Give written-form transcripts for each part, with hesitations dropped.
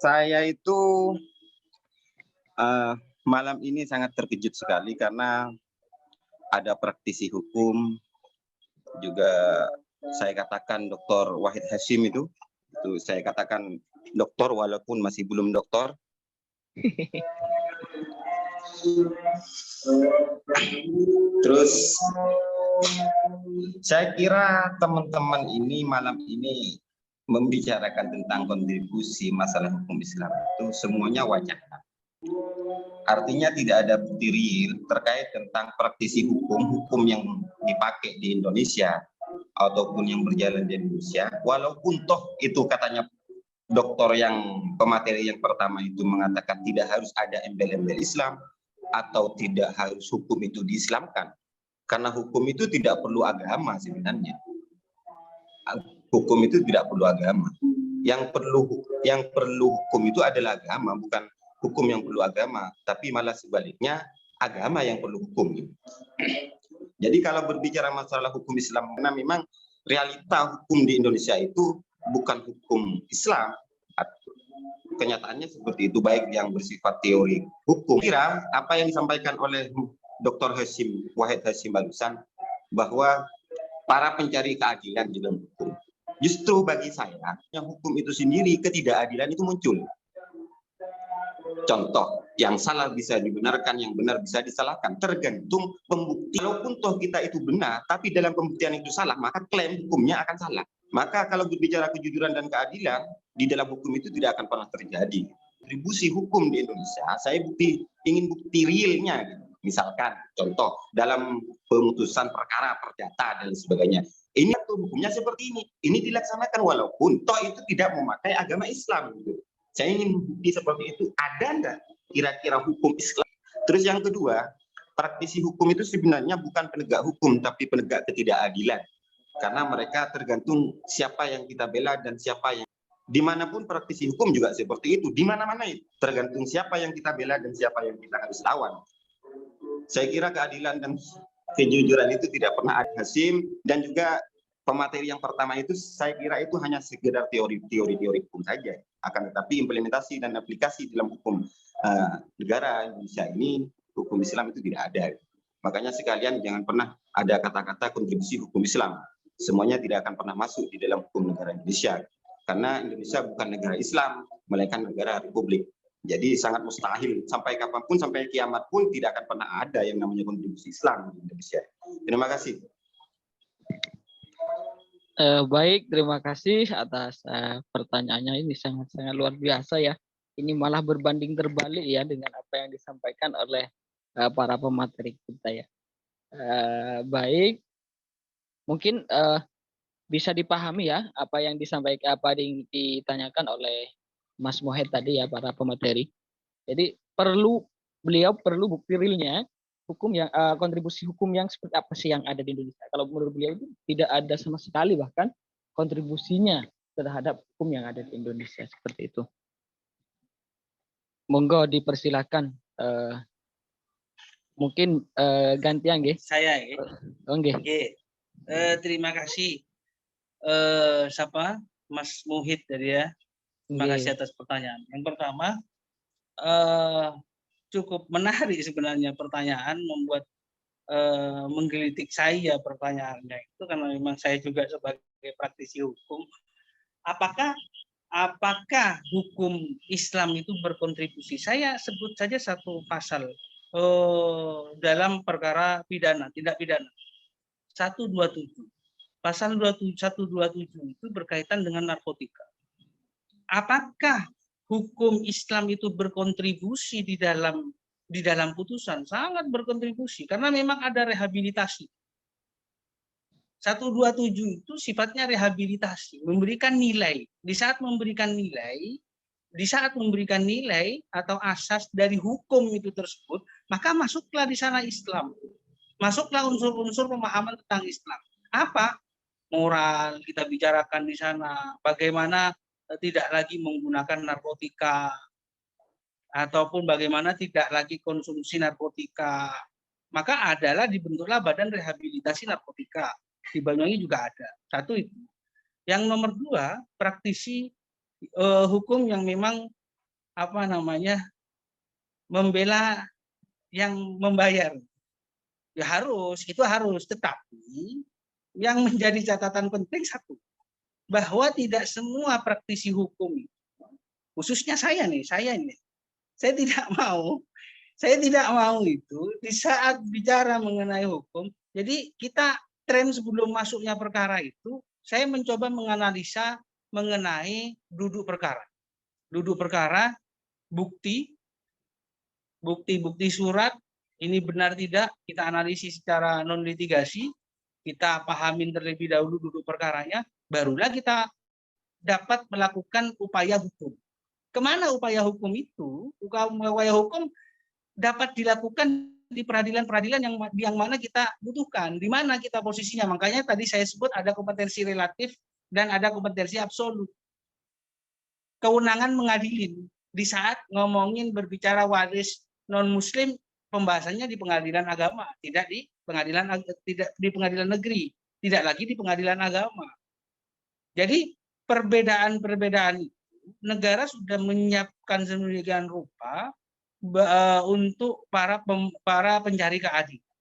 Saya itu malam ini sangat terkejut sekali karena ada praktisi hukum, juga saya katakan Dr. Wahid Hasyim itu saya katakan doktor walaupun masih belum doktor. Terus saya kira teman-teman ini malam ini membicarakan tentang kontribusi masalah hukum Islam itu semuanya wacana. Artinya tidak ada bukti real terkait tentang praktisi hukum yang dipakai di Indonesia ataupun yang berjalan di Indonesia. Walaupun toh itu katanya dokter yang pemateri yang pertama itu mengatakan tidak harus ada embel-embel Islam atau tidak harus hukum itu diislamkan. Karena hukum itu tidak perlu agama sebenarnya. Hukum itu tidak perlu agama. Yang perlu hukum itu adalah agama, bukan hukum yang perlu agama, tapi malah sebaliknya agama yang perlu hukum. Jadi kalau berbicara masalah hukum Islam, karena memang realita hukum di Indonesia itu bukan hukum Islam. Kenyataannya seperti itu, baik yang bersifat teori hukum. Kira apa yang disampaikan oleh Dr. Wahid Hasyim barusan, bahwa para pencari keadilan di dalam hukum, justru bagi saya yang hukum itu sendiri ketidakadilan itu muncul. Contoh, yang salah bisa dibenarkan, yang benar bisa disalahkan, tergantung pembukti. Walaupun toh kita itu benar, tapi dalam pembuktian itu salah, maka klaim hukumnya akan salah. Maka kalau berbicara kejujuran dan keadilan, di dalam hukum itu tidak akan pernah terjadi. Kontribusi hukum di Indonesia, saya ingin bukti realnya. Misalkan, contoh, dalam pemutusan perkara, perdata, dan sebagainya. Ini hukumnya seperti ini. Ini dilaksanakan walaupun toh itu tidak memakai agama Islam. Saya ingin bukti seperti itu. Ada enggak kira-kira hukum Islam? Terus yang kedua, praktisi hukum itu sebenarnya bukan penegak hukum, tapi penegak ketidakadilan. Karena mereka tergantung siapa yang kita bela dan siapa yang... Dimanapun praktisi hukum juga seperti itu. Di mana-mana itu. Tergantung siapa yang kita bela dan siapa yang kita harus lawan. Saya kira keadilan dan kejujuran itu tidak pernah ada. Hasyim dan juga pemateri yang pertama itu saya kira itu hanya sekedar teori hukum saja. Akan tetapi implementasi dan aplikasi dalam hukum negara Indonesia ini, hukum Islam itu tidak ada. Makanya sekalian jangan pernah ada kata-kata kontribusi hukum Islam. Semuanya tidak akan pernah masuk di dalam hukum negara Indonesia. Karena Indonesia bukan negara Islam, melainkan negara republik. Jadi sangat mustahil, sampai kapanpun, sampai kiamat pun tidak akan pernah ada yang namanya kontribusi Islam di Indonesia. Terima kasih. Baik, terima kasih atas pertanyaannya, ini sangat-sangat luar biasa ya. Ini malah berbanding terbalik ya dengan apa yang disampaikan oleh para pemateri kita ya. Baik, mungkin bisa dipahami ya apa yang disampaikan, apa yang ditanyakan oleh Mas Mohed tadi ya, para pemateri. Jadi beliau perlu bukti realnya hukum yang kontribusi hukum yang seperti apa sih yang ada di Indonesia. Kalau menurut beliau itu tidak ada sama sekali bahkan kontribusinya terhadap hukum yang ada di Indonesia seperti itu. Monggo dipersilakan. Mungkin gantian nggih. Saya nggih. Oh nggih. Terima kasih Mas Muhid tadi ya. Terima kasih atas pertanyaan. Yang pertama, cukup menarik sebenarnya pertanyaan, membuat menggelitik saya pertanyaannya itu, karena memang saya juga sebagai praktisi hukum. Apakah hukum Islam itu berkontribusi? Saya sebut saja satu pasal dalam perkara pidana, tindak pidana 127. Pasal 127 itu berkaitan dengan narkotika. Apakah hukum Islam itu berkontribusi di dalam putusan? Sangat berkontribusi karena memang ada rehabilitasi. 127 itu sifatnya rehabilitasi, memberikan nilai. Di saat memberikan nilai atau asas dari hukum itu tersebut, maka masuklah di sana Islam. Masuklah unsur-unsur pemahaman tentang Islam. Apa? Moral kita bicarakan di sana. Bagaimana tidak lagi menggunakan narkotika, ataupun bagaimana tidak lagi konsumsi narkotika. Maka dibentuklah Badan Rehabilitasi Narkotika. Di Banyuwangi juga ada. Satu itu. Yang nomor dua, praktisi hukum yang memang membela yang membayar. Ya itu harus. Tetapi yang menjadi catatan penting satu, bahwa tidak semua praktisi hukum, khususnya saya ini, saya tidak mau itu di saat bicara mengenai hukum. Jadi kita tren sebelum masuknya perkara itu, saya mencoba menganalisa mengenai duduk perkara, bukti surat, ini benar tidak, kita analisis secara non litigasi, kita pahamin terlebih dahulu duduk perkaranya, barulah kita dapat melakukan upaya hukum. Kemana upaya hukum itu? Upaya hukum dapat dilakukan di peradilan-peradilan yang mana kita butuhkan, di mana kita posisinya. Makanya tadi saya sebut ada kompetensi relatif dan ada kompetensi absolut. Kewenangan mengadilin. Di saat ngomongin berbicara waris non-muslim, pembahasannya di pengadilan agama, tidak di pengadilan negeri, tidak lagi di pengadilan agama. Jadi perbedaan itu negara sudah menyiapkan sedemikian rupa untuk para pencari keadilan.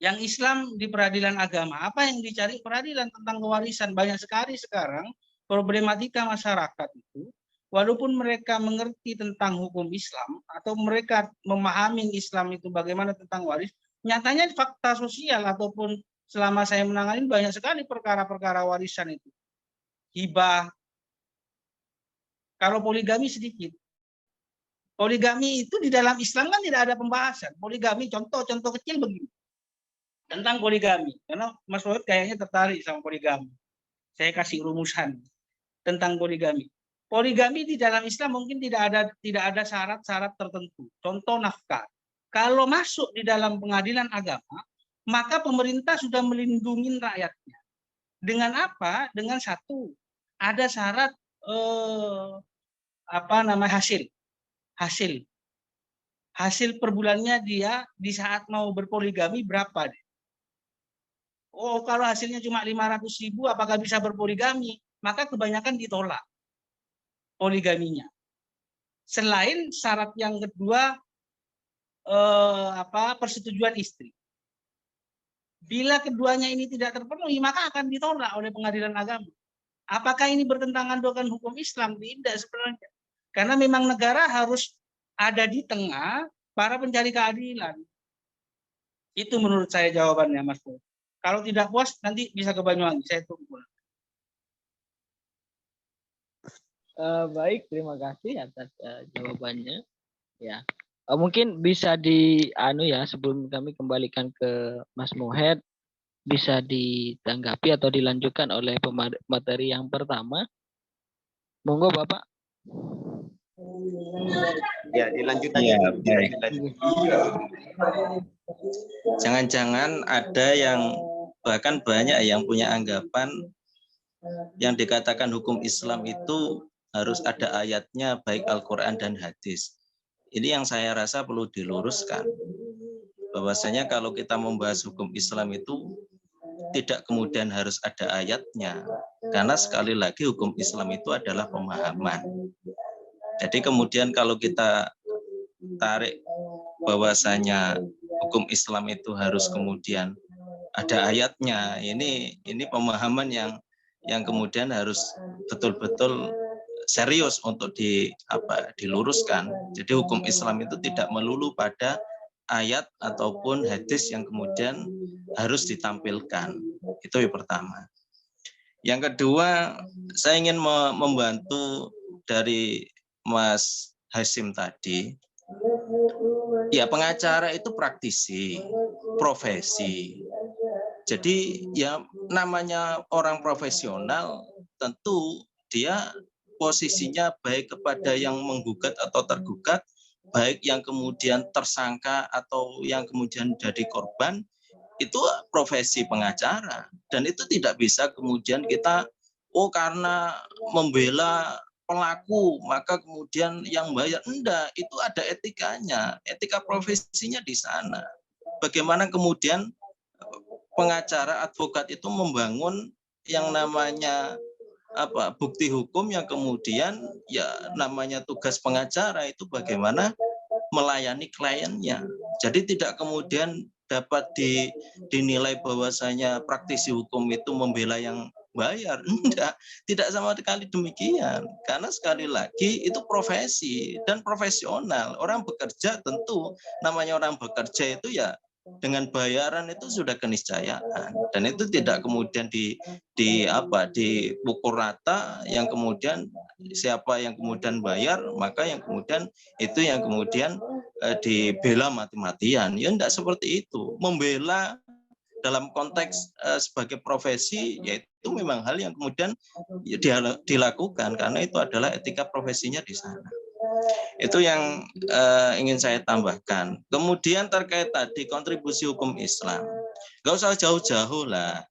Yang Islam di peradilan agama, apa yang dicari peradilan tentang kewarisan? Banyak sekali sekarang problematika masyarakat itu, walaupun mereka mengerti tentang hukum Islam atau mereka memahami Islam itu bagaimana tentang waris, nyatanya fakta sosial ataupun selama saya menangani banyak sekali perkara-perkara warisan itu. Hibah, kalau poligami sedikit. Poligami itu di dalam Islam kan tidak ada pembahasan. Poligami, contoh kecil begini. Tentang poligami. Karena Mas Wahid kayaknya tertarik sama poligami. Saya kasih rumusan tentang poligami. Poligami di dalam Islam mungkin tidak ada syarat-syarat tertentu. Contoh nafkah. Kalau masuk di dalam pengadilan agama, maka pemerintah sudah melindungi rakyatnya. Dengan apa? Dengan satu, ada syarat hasil per bulannya dia di saat mau berpoligami berapa deh. Oh, kalau hasilnya cuma 500.000 apakah bisa berpoligami? Maka kebanyakan ditolak poligaminya. Selain syarat yang kedua persetujuan istri. Bila keduanya ini tidak terpenuhi, maka akan ditolak oleh pengadilan agama. Apakah ini bertentangan dengan hukum Islam? Tidak sebenarnya. Karena memang negara harus ada di tengah para pencari keadilan. Itu menurut saya jawabannya, Mas Pur. Kalau tidak puas, nanti bisa ke Banyuwangi. Saya tunggu. Baik, terima kasih atas jawabannya. Ya, mungkin bisa sebelum kami kembalikan ke Mas Mohed, bisa ditanggapi atau dilanjutkan oleh pemateri yang pertama. Monggo, Bapak. Ya, dilanjutkan. Ya, baik. Jangan-jangan ada yang bahkan banyak yang punya anggapan yang dikatakan hukum Islam itu harus ada ayatnya baik Al-Quran dan hadis. Ini yang saya rasa perlu diluruskan. Bahwasanya kalau kita membahas hukum Islam itu tidak kemudian harus ada ayatnya. Karena sekali lagi hukum Islam itu adalah pemahaman. Jadi kemudian kalau kita tarik bahwasanya hukum Islam itu harus kemudian ada ayatnya, ini pemahaman yang kemudian harus betul-betul serius untuk diluruskan. Jadi hukum Islam itu tidak melulu pada ayat ataupun hadis yang kemudian harus ditampilkan. Itu yang pertama. Yang kedua, saya ingin membantu dari Mas Hasyim tadi. Ya, pengacara itu praktisi, profesi. Jadi ya namanya orang profesional tentu dia posisinya baik kepada yang menggugat atau tergugat, baik yang kemudian tersangka atau yang kemudian jadi korban, itu profesi pengacara. Dan itu tidak bisa kemudian kita, karena membela pelaku, maka kemudian yang bayar. Enggak, itu ada etikanya, etika profesinya di sana. Bagaimana kemudian pengacara, advokat itu membangun yang namanya bukti hukum yang kemudian ya namanya tugas pengacara itu bagaimana melayani kliennya. Jadi tidak kemudian dapat dinilai bahwasanya praktisi hukum itu membela yang bayar. Tidak sama sekali demikian. Karena sekali lagi itu profesi dan profesional. Orang bekerja tentu namanya orang bekerja itu ya dengan bayaran itu sudah keniscayaan, dan itu tidak kemudian dipukul rata, yang kemudian siapa yang kemudian bayar maka yang kemudian itu yang kemudian dibela mati-matian. Ya enggak seperti itu. Membela dalam konteks sebagai profesi yaitu memang hal yang kemudian dilakukan karena itu adalah etika profesinya di sana. Itu yang ingin saya tambahkan. Kemudian terkait tadi kontribusi hukum Islam, nggak usah jauh-jauh lah.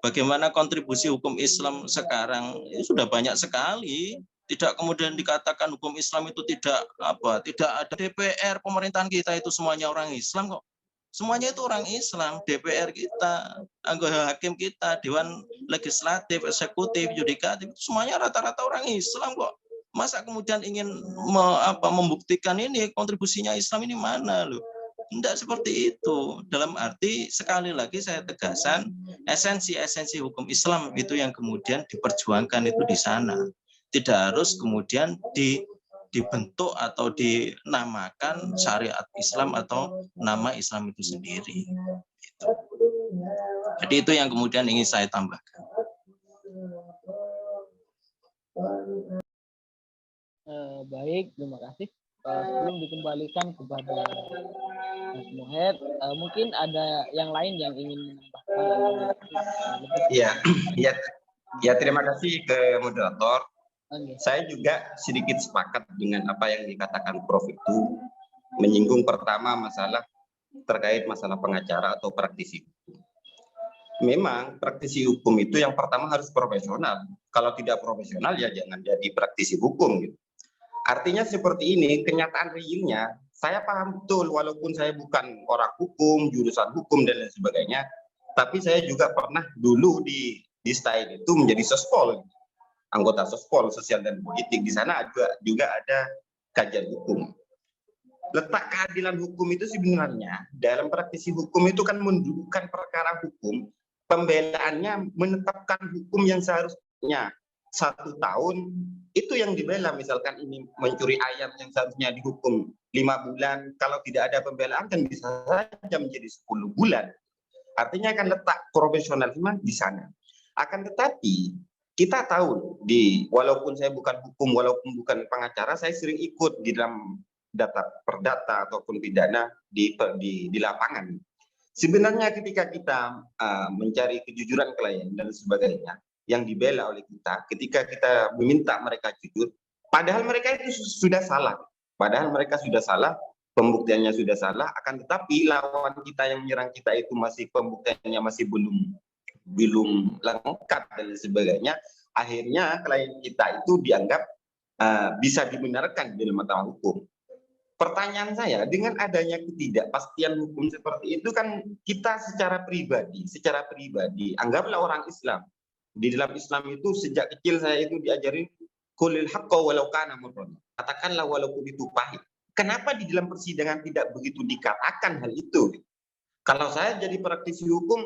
Bagaimana kontribusi hukum Islam sekarang itu sudah banyak sekali. Tidak kemudian dikatakan hukum Islam itu tidak ada. DPR pemerintahan kita itu semuanya orang Islam kok. Semuanya itu orang Islam, DPR kita, anggota hakim kita, Dewan Legislatif, Eksekutif, Yudikatif, semuanya rata-rata orang Islam kok. Masa kemudian ingin membuktikan ini kontribusinya Islam ini mana loh? Tidak seperti itu. Dalam arti sekali lagi saya tegaskan esensi hukum Islam itu yang kemudian diperjuangkan itu di sana. Tidak harus kemudian dibentuk atau dinamakan syariat Islam atau nama Islam itu sendiri. Jadi itu yang kemudian ingin saya tambahkan. Baik, terima kasih. Sebelum dikembalikan kepada Mas Muhed, mungkin ada yang lain yang ingin menambahkan. Ya, terima kasih ke moderator. Okay. Saya juga sedikit sepakat dengan apa yang dikatakan Prof itu, menyinggung pertama masalah terkait masalah pengacara atau praktisi hukum. Memang praktisi hukum itu yang pertama harus profesional. Kalau tidak profesional ya jangan jadi praktisi hukum gitu. Artinya seperti ini, kenyataan realnya, saya paham betul walaupun saya bukan orang hukum, jurusan hukum dan lain sebagainya, tapi saya juga pernah dulu di STAIN itu menjadi sospol, anggota sospol sosial dan politik. Di sana juga ada kajian hukum. Letak keadilan hukum itu sebenarnya dalam praktisi hukum itu kan mendudukkan perkara hukum, pembelaannya menetapkan hukum yang seharusnya 1 tahun itu yang dibela, misalkan ini mencuri ayam yang seharusnya dihukum 5 bulan, kalau tidak ada pembelaan kan bisa saja menjadi 10 bulan. Artinya akan letak profesionalisme di sana. Akan tetapi kita tahu walaupun saya bukan hukum, walaupun bukan pengacara, saya sering ikut di dalam data perdata ataupun pidana di lapangan. Sebenarnya ketika kita mencari kejujuran klien dan sebagainya yang dibela oleh kita, ketika kita meminta mereka jujur, padahal mereka itu sudah salah, pembuktiannya sudah salah, akan tetapi lawan kita yang menyerang kita itu masih pembuktiannya masih belum lengkap dan sebagainya, akhirnya klien kita itu dianggap bisa dibenarkan di dalam mata hukum. Pertanyaan saya, dengan adanya ketidakpastian hukum seperti itu kan kita secara pribadi, anggaplah orang Islam. Di dalam Islam itu sejak kecil saya itu diajarin qulil haqqa walau kana murran. Katakanlah walaupun itu pahit. Kenapa di dalam persidangan tidak begitu dikatakan hal itu? Kalau saya jadi praktisi hukum,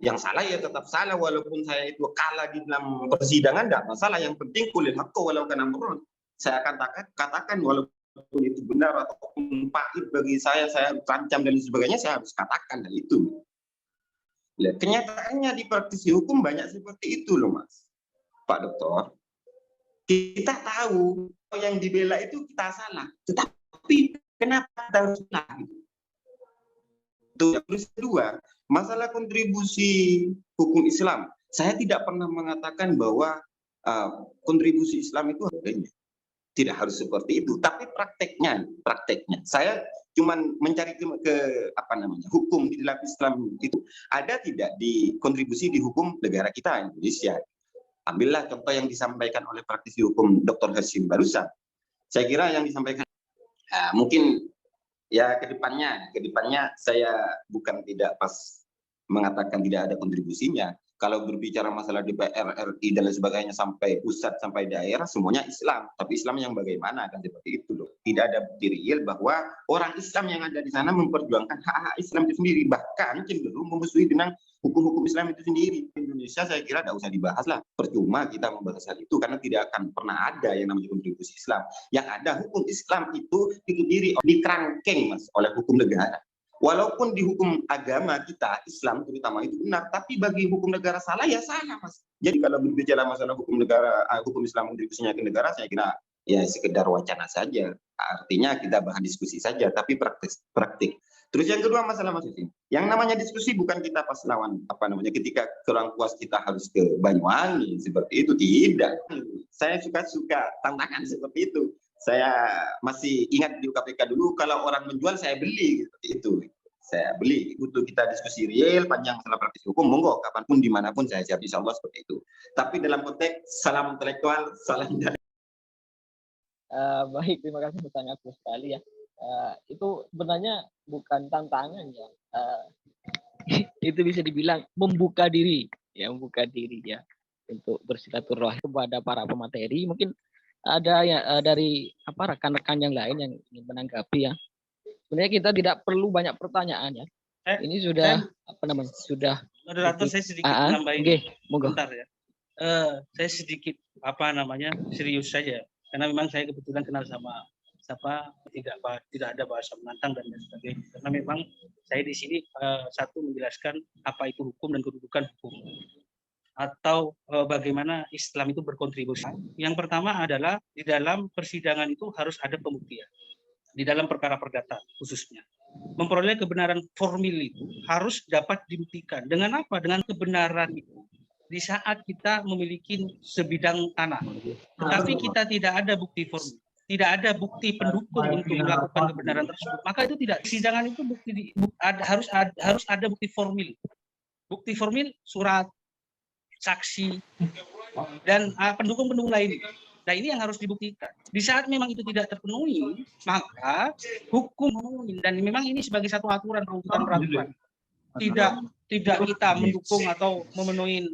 yang salah ya tetap salah, walaupun saya itu kalah di dalam persidangan tidak masalah, yang penting qulil haqqa walau kana murran. Saya akan katakan walaupun itu benar ataupun pahit bagi saya terancam dan sebagainya, saya harus katakan hal itu. Kenyataannya di praktisi hukum banyak seperti itu loh Mas, Pak Dokter. Kita tahu yang dibela itu kita salah, tetapi kenapa kita harus salah? Terus kedua, masalah kontribusi hukum Islam. Saya tidak pernah mengatakan bahwa kontribusi Islam itu adanya. Tidak harus seperti itu, tapi prakteknya saya cuman mencari hukum di dalam Islam itu ada tidak di kontribusi di hukum negara kita Indonesia. Ambillah contoh yang disampaikan oleh praktisi hukum Dr. Hasyim barusan. Saya kira yang disampaikan mungkin ya kedepannya saya bukan tidak pas mengatakan tidak ada kontribusinya, Kalau berbicara masalah DPR, RI dan lain sebagainya sampai pusat sampai daerah semuanya Islam. Tapi Islam yang bagaimana kan seperti itu loh. Tidak ada bukti real bahwa orang Islam yang ada di sana memperjuangkan hak-hak Islam itu sendiri, bahkan cenderung memusuhi dengan hukum-hukum Islam itu sendiri. Indonesia saya kira tidak usah dibahas lah. Percuma kita membahas hal itu karena tidak akan pernah ada yang namanya kontribusi Islam. Yang ada hukum Islam itu dikebiri di kerangkeng Mas oleh hukum negara. Walaupun di hukum agama kita, Islam terutama itu benar, tapi bagi hukum negara salah, ya salah, Mas. Jadi kalau berbicara masalah hukum negara, hukum Islam kontribusinya ke negara, saya kira ya sekedar wacana saja. Artinya kita bahan diskusi saja, tapi praktik. Terus yang kedua masalah Mas Yusuf. Yang namanya diskusi bukan kita pas lawan, ketika kurang puas kita harus ke Banyuwangi, seperti itu. Tidak. Saya suka tantangan seperti itu. Saya masih ingat di KPK dulu, kalau orang menjual saya beli, seperti itu. Saya beli, butuh kita diskusi real, panjang masalah praktis hukum, monggo, kapanpun, dimanapun saya siap, insya Allah seperti itu. Tapi dalam konteks salam intelektual, salam dari... Baik, terima kasih sangat sekali ya. Itu sebenarnya bukan tantangan ya. Itu bisa dibilang membuka diri ya untuk bersilaturahmi kepada para pemateri. Mungkin ada ya dari rekan-rekan yang lain yang ingin menanggapi ya. Sebenarnya kita tidak perlu banyak pertanyaan ya. Ini sudah sudah moderator, saya sedikit nambahin. Okay, bentar ya. Saya sedikit serius saja karena memang saya kebetulan kenal sama tidak ada bahasa menantang dan lain sebagainya. Karena memang saya di sini satu menjelaskan apa itu hukum dan kedudukan hukum, atau bagaimana Islam itu berkontribusi. Yang pertama adalah di dalam persidangan itu harus ada pembuktian. Di dalam perkara perdata khususnya. Memperoleh kebenaran formil itu harus dapat dibuktikan. Dengan apa? Dengan kebenaran itu. Di saat kita memiliki sebidang tanah, tetapi kita tidak ada bukti formil, tidak ada bukti pendukung untuk melakukan kebenaran tersebut, maka itu tidak. Persidangan itu harus ada bukti formil. Bukti formil, surat, saksi, dan pendukung-pendukung lain. Nah, ini yang harus dibuktikan. Di saat memang itu tidak terpenuhi, maka hukum memenuhi. Dan memang ini sebagai satu aturan peraturan. Tidak kita mendukung atau memenuhi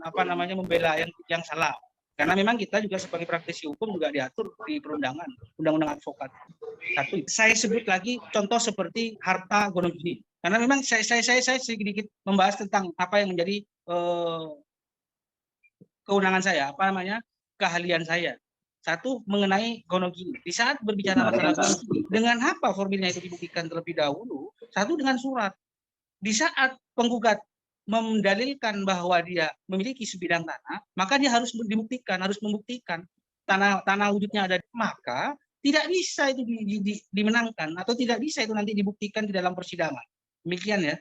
membela yang salah. Karena memang kita juga sebagai praktisi hukum juga diatur di perundangan, undang-undang advokat. Satu, saya sebut lagi contoh seperti harta Gonogini. Karena memang saya sedikit membahas tentang apa yang menjadi kewenangan saya, keahlian saya. Satu, mengenai Gonogini. Di saat berbicara masalah Gonogini, dengan apa formilnya itu dibuktikan terlebih dahulu? Satu, dengan surat. Di saat penggugat mendalilkan bahwa dia memiliki sebidang tanah, maka dia harus membuktikan tanah wujudnya ada. Maka tidak bisa itu dimenangkan atau tidak bisa itu nanti dibuktikan di dalam persidangan. Demikian ya.